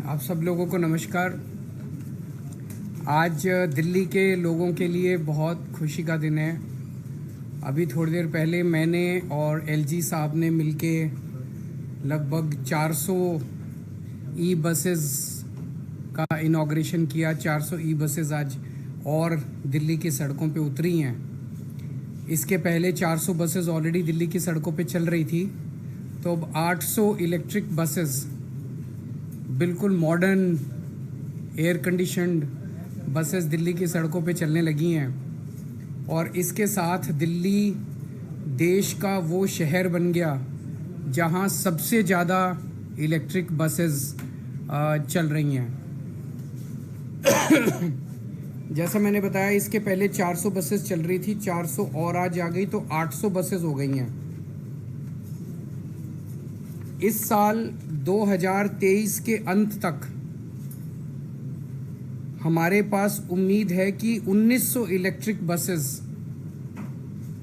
आप सब लोगों को नमस्कार। आज दिल्ली के लोगों के लिए बहुत खुशी का दिन है। अभी थोड़ी देर पहले मैंने और एलजी साहब ने मिलके लगभग 400 ई बसेस का इनॉग्रेशन किया। 400 ई बसेस आज और दिल्ली की सड़कों पे उतरी हैं। इसके पहले 400 बसेस ऑलरेडी दिल्ली की सड़कों पे चल रही थी, तो अब 800 इलेक्ट्रिक बसेस बिल्कुल modern air conditioned buses Delhi की सड़कों पे चलने लगी हैं। और इसके साथ दिल्ली देश का वो शहर बन गया जहां सबसे ज़्यादा इलेक्ट्रिक बसेस चल रही हैं। जैसा मैंने बताया, इसके पहले 400 बसेस चल रही थी, 400 और आज आ गई तो 800 बसेस हो गई हैं। इस साल 2023 के अंत तक हमारे पास उम्मीद है कि 1900 इलेक्ट्रिक बसेस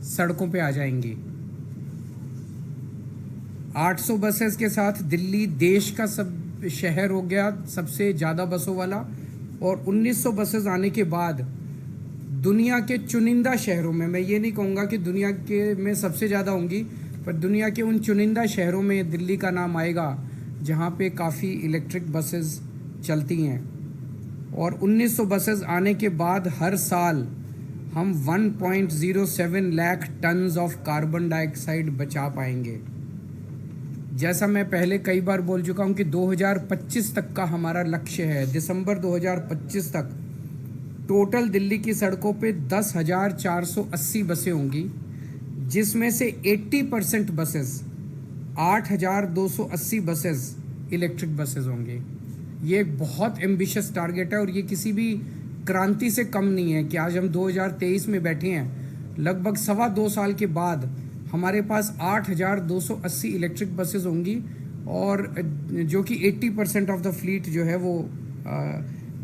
सड़कों पे आ जाएंगी। 800 बसेस के साथ दिल्ली देश का सब शहर हो गया सबसे ज़्यादा बसों वाला, और 1900 बसेस आने के बाद दुनिया के चुनिंदा शहरों में, मैं ये नहीं कहूँगा कि दुनिया के में सबसे ज़्यादा होंगी, पर दुनिया के उन चुनिंदा शहरों में दिल्ली का नाम आएगा जहाँ पे काफ़ी इलेक्ट्रिक बसेस चलती हैं। और 1900 बसेस आने के बाद हर साल हम 1.07 lakh tons of carbon dioxide बचा पाएंगे। जैसा मैं पहले कई बार बोल चुका हूँ कि 2025 तक का हमारा लक्ष्य है। दिसंबर 2025 तक टोटल दिल्ली की सड़कों पे 10,480 बसें होंगी, जिसमें से 80% बसेस 8,280 बसेस इलेक्ट्रिक बसेस होंगे। ये एक बहुत एम्बिशियस टारगेट है और ये किसी भी क्रांति से कम नहीं है कि आज हम 2023 में बैठे हैं। लगभग 2.25 साल के बाद हमारे पास 8,280 इलेक्ट्रिक बसेस होंगी, और जो कि 80% ऑफ द फ्लीट जो है वो,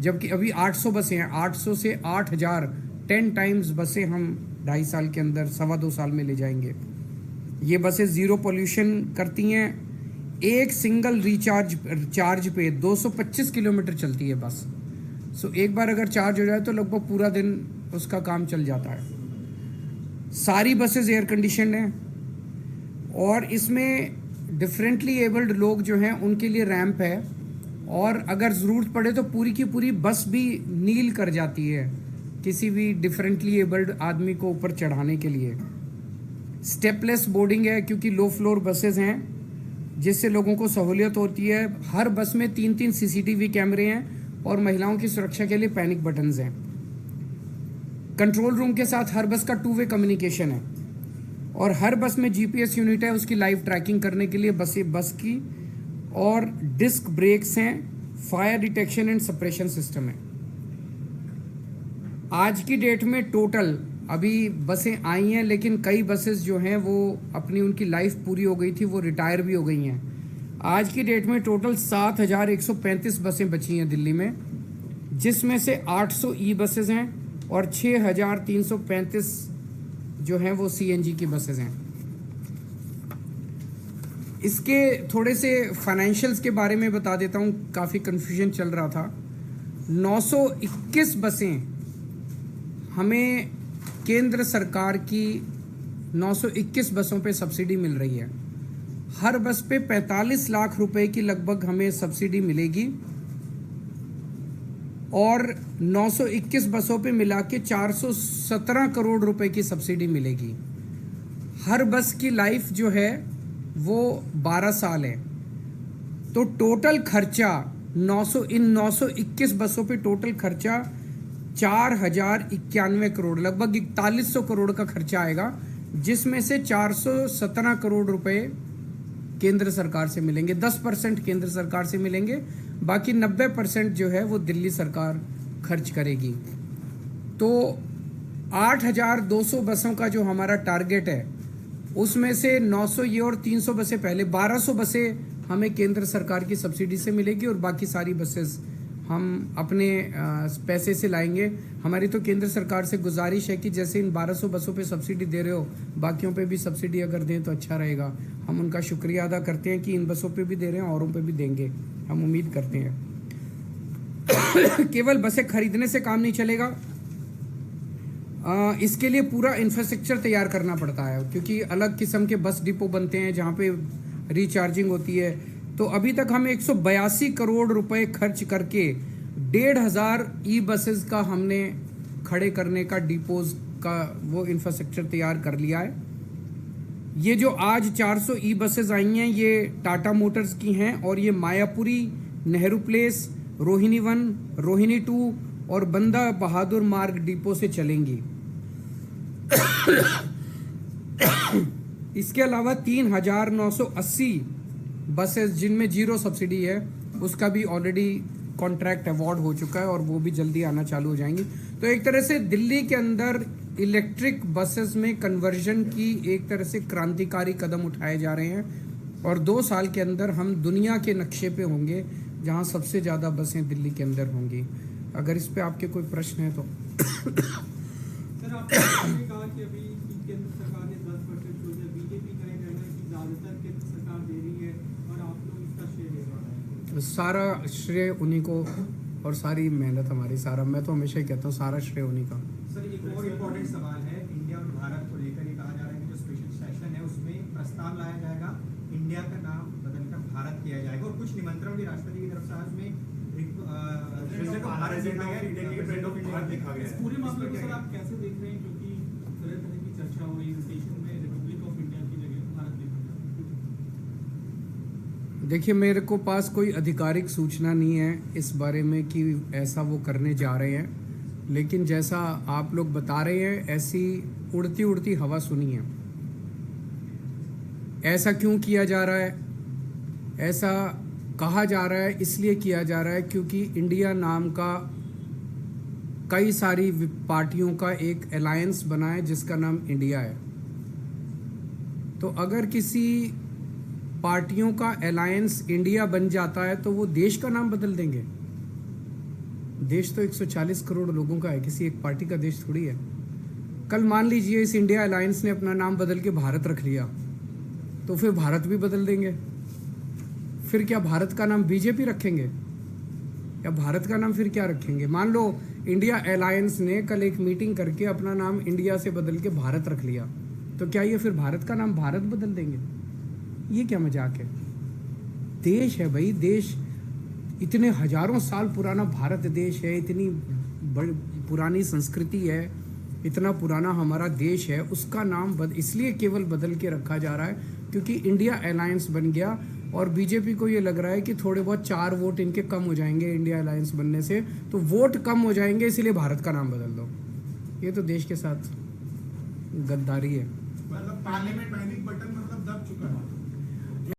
जबकि अभी 800 बसें हैं, 800 से 8,000 10 टाइम्स बसें हम 2.5 साल के अंदर 2.25 साल में ले जाएंगे। ये बसें ज़ीरो पोल्यूशन करती हैं। एक सिंगल चार्ज पे 225 किलोमीटर चलती है बस। सो एक बार अगर चार्ज हो जाए तो लगभग पूरा दिन उसका काम चल जाता है। सारी बसेस एयर कंडीशनड हैं और इसमें डिफरेंटली एबल्ड लोग जो हैं उनके लिए रैंप है, और अगर ज़रूरत पड़े तो पूरी की पूरी बस भी नील कर जाती है किसी भी डिफरेंटली एबल्ड आदमी को ऊपर चढ़ाने के लिए। स्टेपलेस बोर्डिंग है क्योंकि लो फ्लोर बसेस हैं, जिससे लोगों को सहूलियत होती है। हर बस में 3-3 सीसीटीवी कैमरे हैं और महिलाओं की सुरक्षा के लिए पैनिक बटन्स हैं। कंट्रोल रूम के साथ हर बस का 2 वे कम्युनिकेशन है, और हर बस में जीपीएस यूनिट है उसकी लाइव ट्रैकिंग करने के लिए बस की, और डिस्क ब्रेक्स हैं, fire detection and suppression system है। आज की डेट में टोटल अभी बसें आई हैं, लेकिन कई बसेस जो हैं वो अपनी उनकी लाइफ पूरी हो गई थी, वो रिटायर भी हो गई हैं। आज की डेट में टोटल 7,135 बसें बची हैं दिल्ली में, जिसमें से 800 ई बसेस हैं और 6,335 जो हैं वो सीएनजी की बसेस हैं। इसके थोड़े से फाइनेंशियल्स के बारे में बता देता हूँ, काफ़ी कन्फ्यूजन चल रहा था। 921 बसें हमें केंद्र सरकार की 921 बसों पे सब्सिडी मिल रही है। हर बस पे 45 लाख रुपए की लगभग हमें सब्सिडी मिलेगी, और 921 बसों पे मिला के 417 करोड़ रुपए की सब्सिडी मिलेगी। हर बस की लाइफ जो है वो 12 साल है, तो टोटल खर्चा 921 बसों पे टोटल खर्चा 4,091 करोड़, लगभग 4100 करोड़ का खर्चा आएगा, जिसमें से 417 करोड़ रुपए केंद्र सरकार से मिलेंगे। 10% केंद्र सरकार से मिलेंगे, बाकी 90% जो है वो दिल्ली सरकार खर्च करेगी। तो 8,200 बसों का जो हमारा टारगेट है, उसमें से 900 ये और 300 बसें पहले, 1,200 बसें हमें केंद्र सरकार की सब्सिडी से मिलेगी, और बाकी सारी बसेस हम अपने पैसे से लाएंगे। हमारी तो केंद्र सरकार से गुजारिश है कि जैसे इन 1200 बसों पे सब्सिडी दे रहे हो, बाकियों पे भी सब्सिडी अगर दें तो अच्छा रहेगा। हम उनका शुक्रिया अदा करते हैं कि इन बसों पे भी दे रहे हैं, औरों पे भी देंगे, हम उम्मीद करते हैं। केवल बसें खरीदने से काम नहीं चलेगा, इसके लिए पूरा इंफ्रास्ट्रक्चर तैयार करना पड़ता है, क्योंकि अलग किस्म के बस डिपो बनते हैं जहाँ पे रिचार्जिंग होती है। तो अभी तक हम 182 करोड़ रुपए खर्च करके 1,500 ई बसेस का हमने खड़े करने का डिपोज का वो इंफ्रास्ट्रक्चर तैयार कर लिया है। ये जो आज 400 ई बसेस आई हैं ये टाटा मोटर्स की हैं और ये मायापुरी, नेहरू प्लेस, रोहिणी 1, रोहिणी 2 और बंदा बहादुर मार्ग डिपो से चलेंगी। इसके अलावा 3,980 बसेस जिनमें जीरो सब्सिडी है उसका भी ऑलरेडी कॉन्ट्रैक्ट अवार्ड हो चुका है और वो भी जल्दी आना चालू हो जाएंगी। तो एक तरह से दिल्ली के अंदर इलेक्ट्रिक बसेस में कन्वर्जन की एक तरह से क्रांतिकारी कदम उठाए जा रहे हैं और 2 साल के अंदर हम दुनिया के नक्शे पे होंगे जहां सबसे ज़्यादा बसें दिल्ली के अंदर होंगी। अगर इस पे आपके कोई प्रश्न है तो सर आपने कहा कि अभी केंद्र सरकार ने 10% जो है बीजेपी का कहना है कि ज़्यादातर केंद्र सरकार दे रही है और आप लोग इसका श्रेय ले रहे हैं। सारा श्रेय उन्हीं को और सारी मेहनत हमारी, सारा, मैं तो हमेशा ही कहता हूँ सारा श्रेय उन्हीं का। सर एक और इम्पोर्टेंट सवाल है, इंडिया और भारत को लेकर ये कहा जा रहा है कि जो स्पेशल सेशन है उसमें प्रस्ताव लाया जाएगा, इंडिया का नाम बदलकर भारत किया जाएगा और कुछ निमंत्रण भी राष्ट्रपति की तरफ से आज में इस पूरे मामले को सर आप कैसे देख रहे हैं, क्योंकि तरह तरह की चर्चा हो रही है रोटेशन में रिपब्लिक ऑफ इंडिया की जगह भारत लिखा जाए। देखिए मेरे को पास कोई आधिकारिक सूचना नहीं है इस बारे में कि ऐसा वो करने जा रहे हैं, लेकिन जैसा आप लोग बता रहे हैं ऐसी उड़ती उड़ती हवा सुनी है। ऐसा क्यों किया जा रहा है? ऐसा कहा जा रहा है इसलिए किया जा रहा है क्योंकि इंडिया नाम का कई सारी पार्टियों का एक अलायंस बना है जिसका नाम इंडिया है। तो अगर किसी पार्टियों का अलायंस इंडिया बन जाता है तो वो देश का नाम बदल देंगे। देश तो 140 करोड़ लोगों का है, किसी एक पार्टी का देश थोड़ी है। कल मान लीजिए इस इंडिया अलायंस ने अपना नाम बदल के भारत रख लिया तो फिर भारत भी बदल देंगे। फिर क्या भारत का नाम बीजेपी रखेंगे या भारत का नाम फिर क्या रखेंगे? मान लो इंडिया अलायंस ने कल एक मीटिंग करके अपना नाम इंडिया से बदल के भारत रख लिया, तो क्या ये फिर भारत का नाम भारत बदल देंगे? ये क्या मजाक है? देश है भाई, देश इतने हजारों साल पुराना भारत देश है, इतनी बड़ी पुरानी संस्कृति है, इतना पुराना हमारा देश है, उसका नाम इसलिए केवल बदल के रखा जा रहा है क्योंकि इंडिया अलायंस बन गया और बीजेपी को ये लग रहा है कि थोड़े बहुत 4 वोट इनके कम हो जाएंगे इंडिया अलायंस बनने से, तो वोट कम हो जाएंगे इसलिए भारत का नाम बदल दो। ये तो देश के साथ गद्दारी है। मतलब पार्लियामेंट में